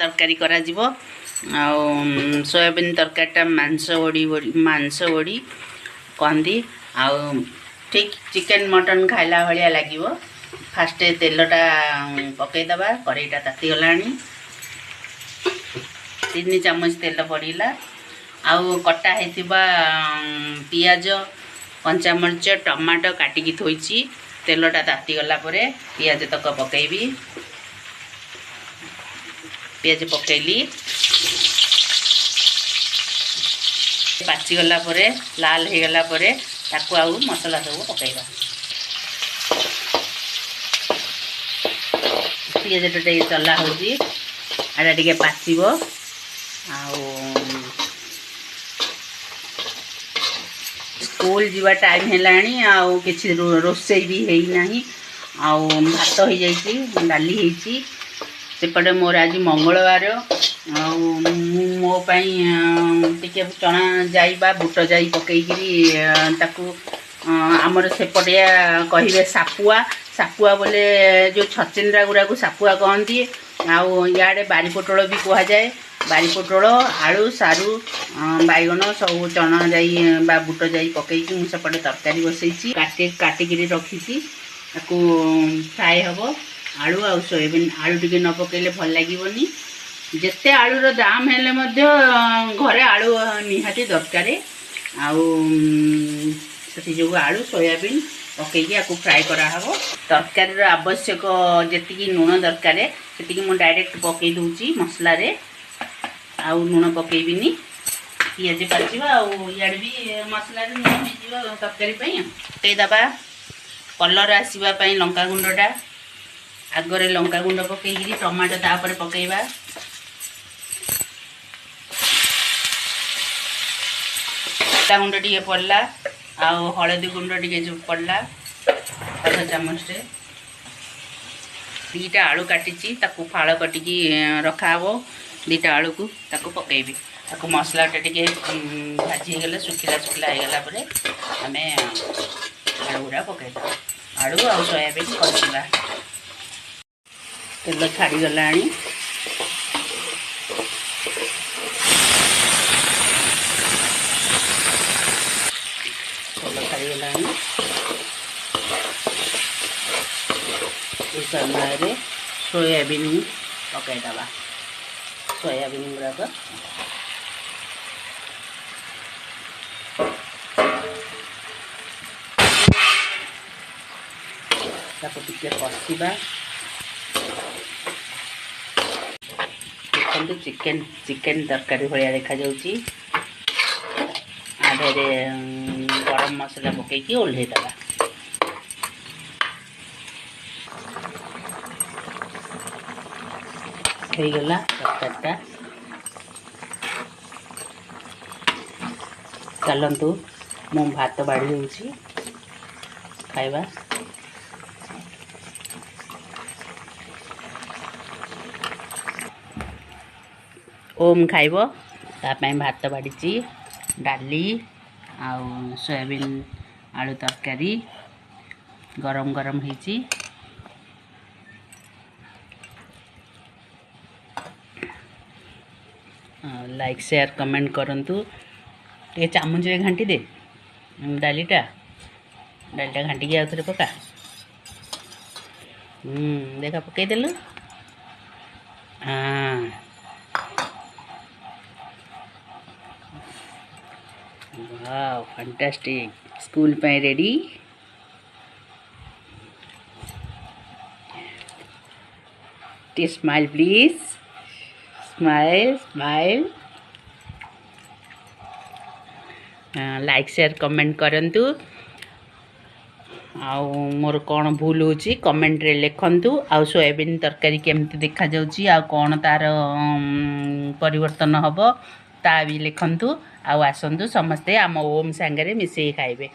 तरकारी करा जिवो सोयाबीन तरकारीटा मांस बड़ी कहती आउ ठीक चिकेन मटन खाइला भाया लगे फास्ट तेलटा पकईदबा कड़ईटा तातीगला 3 चामच तेल पड़ला आउ कटा होइतिबा पियाज कंचा मरीच टमाटो काटिकी थोइची तेलटा तातीगला पियाज तक पकईबी पियाज पकईली पाचिगला लाल हो गला ताकू आउ मसला सब पकईबा पियाज टे चला होची आटा टिके पाचिबो आउ स्कूल जीवा टाइम हेलाणी आउ किछि रोसई भी हेई नाही आउ भात हो जाइछि डाली हेछि सेपटे मोर आज मंगलवार मो टिके चना जाई बा बुट जाई पकईकरी ताकू आमर सेपटिया कहिबे सापुआ सापुआ बोले जो छचिंद्रा गुरा को सापुआ कहती आउ इे बारी पोटल भी कह जाए बारी पोटल आलू सारू बैगन सब चना जाई बा बुट जाई पकईकी मुझे सेपटे तरकारी बसई काटिकी रखी फ्राए हम आलू आ सोयाबीन आलू टिके न पकईले भल लगे जिते आलूर दाम हेले घरे आलू निहाती दरकार आती जो आलू सोयाबीन पकईकी आपको फ्राए कराहब तरकारी आवश्यक जी लुण दरकार से मुझे डायरेक्ट पकई दूची मसला आउ लुण पकईबिनी पियाज पाचिबा आड़े भी मसला लुण हो तरकारी पकईदबा कलर आसवाई लंका गुंडा आगरे लंका गुंड पकईकरी टमाटो तापर पकईबा गुंड टे पड़ला आउ हलदी गुंड टे पड़ला आधा चामच दीटा आलू काटी फाड़ कटिकी रखाब दीटा आलू को ताकू पकईबी ताकू मसला टे भाजी गले सुखिला सुखिला होगला आम आलू गुड़ा पकईबा आलू आ सोयाबीन कषा तेल छाड़गला तेल छाड़गला समय सोयाबीन पकईदबा सोयाबीन गुड़ाक टिके कषा देखते चिकेन चिकेन तरकारी भाया देखा जाऊँगी आधे गरम मसला पकईकी ओल्हेदबा होगला तरकारीटा चलतु मु भात बाड़ी दूसरी खाइबा ओम खाइब तापाई भात बाड़ी डाली आउ सोयाबीन आलू तरकारी गरम गरम होईची लाइक शेयर कमेंट करंतु टे चामच घांटी दे डालीटा घांटी आउ थे पका देखा पकईदेलु हाँ वाव फैंटास्टिक स्कूल पे ready smile please smile smile like share comment करंतु आउ मोर कौन भूल होची कमेंट रे लिखंतु आउ सोयाबीन तरकारी केमती देखा जाउची आउ कौन तार परिवर्तन हबो ता भी लिखंतु आउ आसंतु समस्ते आम ओम सांगरे मिसे खाइबे।